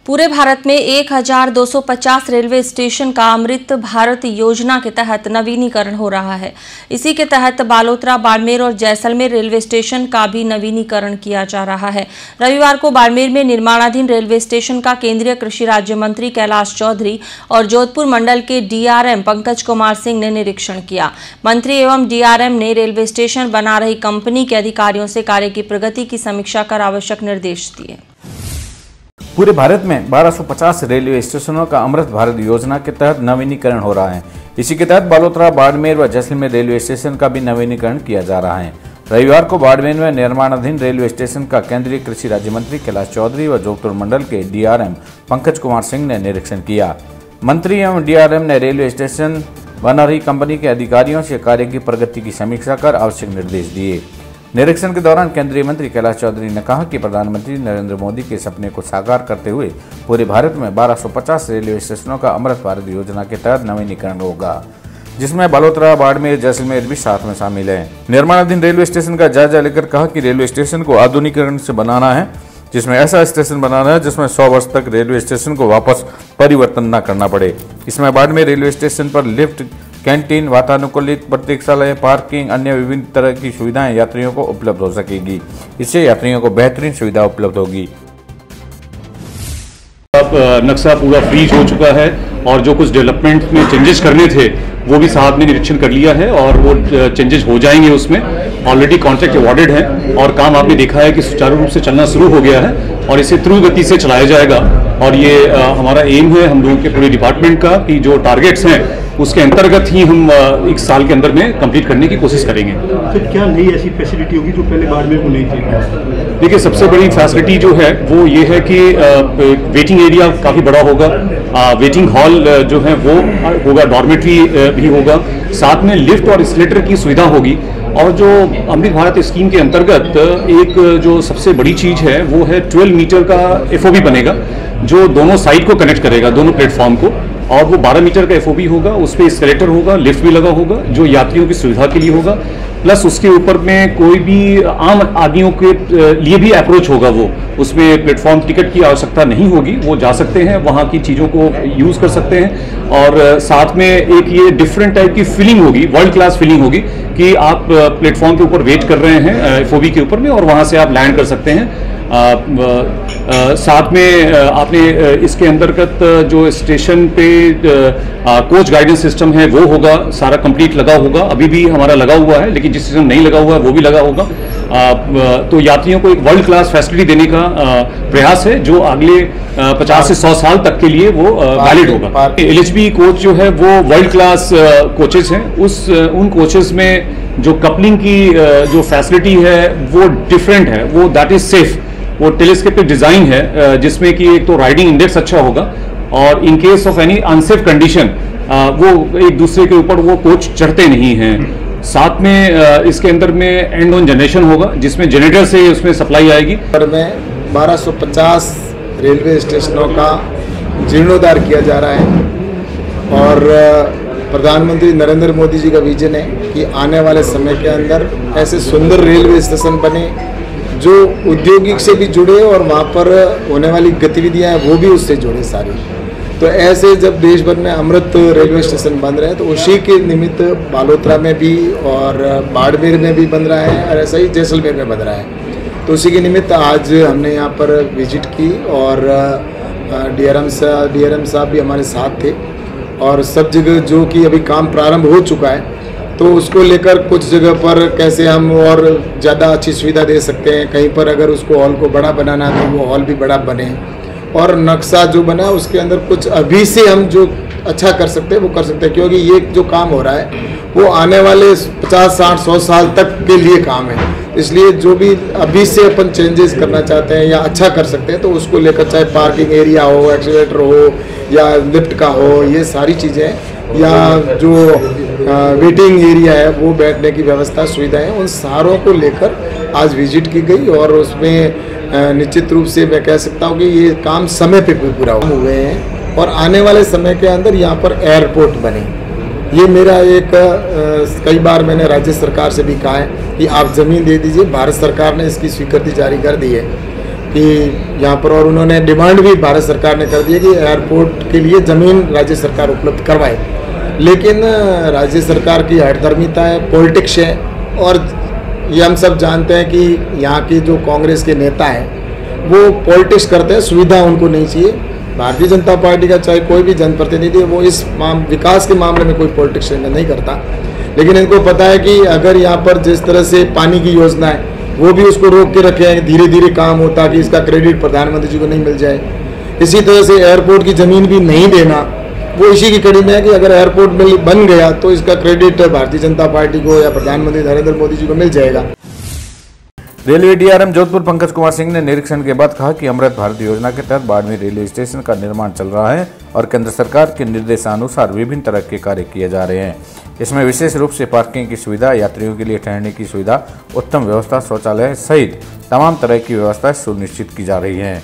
पूरे भारत में 1250 railway station का अमृत भारत योजना के तहत नवीनीकरण हो रहा है। इसी के तहत बालोतरा, बाड़मेर और जैसलमेर रेलवे स्टेशन का भी नवीनीकरण किया जा रहा है। रविवार को बाड़मेर में निर्माणाधीन रेलवे स्टेशन का केंद्रीय कृषि राज्य मंत्री कैलाश चौधरी और जोधपुर मंडल के डीआरएम पंकज कुमार सिंह ने निरीक्षण किया। मंत्री एवं डीआरएम ने रेलवे स्टेशन बना रही कंपनी के अधिकारियों से कार्य की प्रगति की समीक्षा कर आवश्यक निर्देश दिए। पूरे भारत में 1250 रेलवे स्टेशनों का अमृत भारत योजना के तहत नवीनीकरण हो रहा है। इसी के तहत बालोतरा, बाड़मेर व जैसलमेर रेलवे स्टेशन का भी नवीनीकरण किया जा रहा है। रविवार को बाड़मेर में निर्माणाधीन रेलवे स्टेशन का केंद्रीय कृषि राज्य मंत्री कैलाश चौधरी व जोधपुर मंडल के डीआरएम पंकज कुमार सिंह ने निरीक्षण किया। मंत्री एवं डीआरएम ने रेलवे स्टेशन बना रही कंपनी के अधिकारियों से कार्य की प्रगति की समीक्षा कर आवश्यक निर्देश दिए। निरीक्षण के दौरान केंद्रीय मंत्री कैलाश चौधरी ने कहा कि प्रधानमंत्री नरेंद्र मोदी के सपने को साकार करते हुए पूरे भारत में 1250 रेलवे स्टेशनों का अमृत भारत योजना के तहत नवीनीकरण होगा, जिसमें बालोतरा, बाड़मेर, जैसलमेर भी साथ में शामिल है। निर्माणाधीन रेलवे स्टेशन का जायजा लेकर कहा कि रेलवे स्टेशन को आधुनिकीकरण से बनाना है, जिसमें ऐसा स्टेशन बनाना है जिसमें 100 वर्ष तक रेलवे स्टेशन को वापस परिवर्तन न करना पड़े। इसमें बाड़मेर रेलवे स्टेशन पर लिफ्ट, कैंटीन, वातानुकूलित प्रतीक्षालय, पार्किंग, अन्य विभिन्न तरह की सुविधाएं यात्रियों को उपलब्ध हो सकेगी। इससे यात्रियों को बेहतरीन सुविधा उपलब्ध होगी। अब नक्शा पूरा फ्रीज हो चुका है और जो कुछ डेवलपमेंट में चेंजेस करने थे वो भी साहब ने निरीक्षण कर लिया है और वो चेंजेस हो जाएंगे। उसमें ऑलरेडी कॉन्ट्रैक्ट अवॉर्डेड है और काम आपने देखा है कि सुचारू रूप से चलना शुरू हो गया है और इसे त्रुत गति से चलाया जाएगा। और ये हमारा एम है हम लोगों के पूरे डिपार्टमेंट का कि जो टारगेट्स हैं उसके अंतर्गत ही हम 1 साल के अंदर में कंप्लीट करने की कोशिश करेंगे। फिर क्या नई ऐसी फैसिलिटी होगी जो पहले बाड़मेर को नहीं थी? देखिए, सबसे बड़ी फैसिलिटी जो है वो ये है कि वेटिंग एरिया काफ़ी बड़ा होगा, वेटिंग हॉल जो है वो होगा, डॉर्मेट्री भी होगा, साथ में लिफ्ट और एस्केलेटर की सुविधा होगी। और जो अमृत भारत स्कीम के अंतर्गत एक जो सबसे बड़ी चीज़ है वो है 12 मीटर का एफओबी बनेगा जो दोनों साइड को कनेक्ट करेगा, दोनों प्लेटफॉर्म को, और वो 12 मीटर का एफओबी होगा। उस पर एस्केलेटर होगा, लिफ्ट भी लगा होगा जो यात्रियों की सुविधा के लिए होगा, प्लस उसके ऊपर में कोई भी आम आदमियों के लिए भी अप्रोच होगा। वो उसमें प्लेटफॉर्म टिकट की आवश्यकता नहीं होगी, वो जा सकते हैं, वहाँ की चीज़ों को यूज़ कर सकते हैं। और साथ में एक ये डिफरेंट टाइप की फीलिंग होगी, वर्ल्ड क्लास फीलिंग होगी कि आप प्लेटफॉर्म के ऊपर वेट कर रहे हैं एफओबी के ऊपर में और वहाँ से आप लैंड कर सकते हैं। साथ में आपने इसके अंतर्गत जो स्टेशन पे कोच गाइडेंस सिस्टम है वो होगा, सारा कंप्लीट लगा होगा। अभी भी हमारा लगा हुआ है, लेकिन जिस सिस्टम नहीं लगा हुआ है वो भी लगा होगा। तो यात्रियों को एक वर्ल्ड क्लास फैसिलिटी देने का प्रयास है जो अगले 50 से 100 साल तक के लिए वो वैलिड होगा। एलएचबी कोच जो है वो वर्ल्ड क्लास कोचेस हैं। उन कोचेस में जो कपलिंग की जो फैसिलिटी है वो डिफरेंट है, वो दैट इज सेफ, वो टेलीस्कोपिक डिज़ाइन है जिसमें कि एक तो राइडिंग इंडेक्स अच्छा होगा और in case of any unsafe condition वो एक दूसरे के ऊपर वो कोच चढ़ते नहीं हैं। साथ में इसके अंदर में एंड ऑन जनरेशन होगा जिसमें जनरेटर से उसमें सप्लाई आएगी। में 1250 रेलवे स्टेशनों का जीर्णोद्धार किया जा रहा है और प्रधानमंत्री नरेंद्र मोदी जी का विजन है कि आने वाले समय के अंदर ऐसे सुंदर रेलवे स्टेशन बने जो औद्योगिक से भी जुड़े और वहाँ पर होने वाली गतिविधियाँ हैं वो भी उससे जुड़े सारी। तो ऐसे जब देश भर में अमृत रेलवे स्टेशन बन रहे हैं तो उसी के निमित्त बालोतरा में भी और बाड़मेर में भी बन रहा है और ऐसा ही जैसलमेर में बन रहा है। तो उसी के निमित्त आज हमने यहाँ पर विजिट की और डीआरएम साहब भी हमारे साथ थे और सब जगह जो कि अभी काम प्रारंभ हो चुका है तो उसको लेकर कुछ जगह पर कैसे हम और ज़्यादा अच्छी सुविधा दे सकते हैं। कहीं पर अगर उसको हॉल को बड़ा बनाना है तो वो हॉल भी बड़ा बने और नक्शा जो बना है उसके अंदर कुछ अभी से हम जो अच्छा कर सकते हैं वो कर सकते हैं, क्योंकि ये जो काम हो रहा है वो आने वाले 50, 60, 100 साल तक के लिए काम है। इसलिए जो भी अभी से अपन चेंजेस करना चाहते हैं या अच्छा कर सकते हैं तो उसको लेकर, चाहे पार्किंग एरिया हो, एक्सीलेटर हो या लिफ्ट का हो, ये सारी चीज़ें या जो वेटिंग एरिया है वो बैठने की व्यवस्था, सुविधाएं, उन सारों को लेकर आज विजिट की गई और उसमें निश्चित रूप से मैं कह सकता हूँ कि ये काम समय पे पूरा हुए हैं और आने वाले समय के अंदर यहाँ पर एयरपोर्ट बने। ये मेरा एक कई बार मैंने राज्य सरकार से भी कहा है कि आप ज़मीन दे दीजिए, भारत सरकार ने इसकी स्वीकृति जारी कर दी है कि यहाँ पर, और उन्होंने डिमांड भी भारत सरकार ने कर दी है कि एयरपोर्ट के लिए ज़मीन राज्य सरकार उपलब्ध करवाए। लेकिन राज्य सरकार की हठधर्मिता है, पॉलिटिक्स है, और ये हम सब जानते हैं कि यहाँ के जो कांग्रेस के नेता हैं वो पॉलिटिक्स करते हैं, सुविधा उनको नहीं चाहिए। भारतीय जनता पार्टी का चाहे कोई भी जनप्रतिनिधि वो इस विकास के मामले में कोई पॉलिटिक्स नहीं करता, लेकिन इनको पता है कि अगर यहाँ पर जिस तरह से पानी की योजना है वो भी उसको रोक के रखे हैं, धीरे धीरे काम हो ताकि इसका क्रेडिट प्रधानमंत्री जी को नहीं मिल जाए। इसी तरह से एयरपोर्ट की ज़मीन भी नहीं देना, वो इसी की कड़ी में है कि अगर एयरपोर्ट बन गया तो इसका क्रेडिट भारतीय जनता पार्टी को या प्रधानमंत्री नरेंद्र मोदी जी को मिल जाएगा। रेलवे डीआरएम जोधपुर पंकज कुमार सिंह ने निरीक्षण के बाद कहा कि अमृत भारत योजना के तहत बाड़मेर रेलवे स्टेशन का निर्माण चल रहा है और केंद्र सरकार के निर्देशानुसार विभिन्न तरह के कार्य किए जा रहे हैं। इसमें विशेष रूप से पार्किंग की सुविधा, यात्रियों के लिए ठहरने की सुविधा, उत्तम व्यवस्था, शौचालय सहित तमाम तरह की व्यवस्थाएं सुनिश्चित की जा रही हैं।